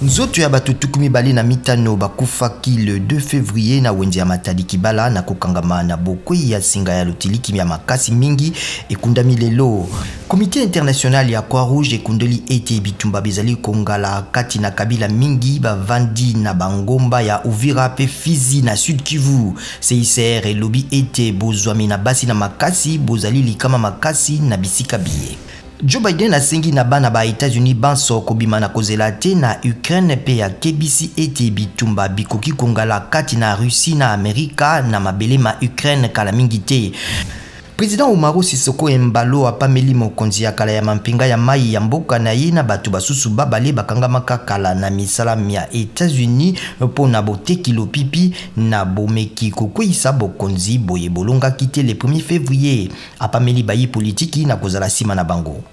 Nzoto ya bato tukumi bali na mitano bakufaki le 2 février na wenzi ya Matadi Kibala na kokangama na bokwei ya singa ya lotiliki ya makasi mingi ekundami lelo. Comité international ya Croix-Rouge ekundeli ete bitumba bezali kongala kati na kabila mingi bavandi na bangomba ya Uvira pe Fizi na Sud Kivu. CICR elobi ete bozwami na basi na makasi bozali likama makasi na bisika biye. Joe Biden asengi na bana ba États-Unis banso kobima na kozela te na Ukraine pe ya kebisi ete bitumba bikoki kongala kati na Russie na Amerika na mabele ma Ukraine kala mingi te. Président Umaru Sisoko Embalo apameli mokonzi ya kala ya mampinga ya mai ya mboka na ye na batu basusu babale bakangamaka kala na misala ya États-Unis po na boteki lopipi na bomeki kokwisa bokonzi boye bolonga kite le 1er février apameli bayi politiki na kozala sima na bango.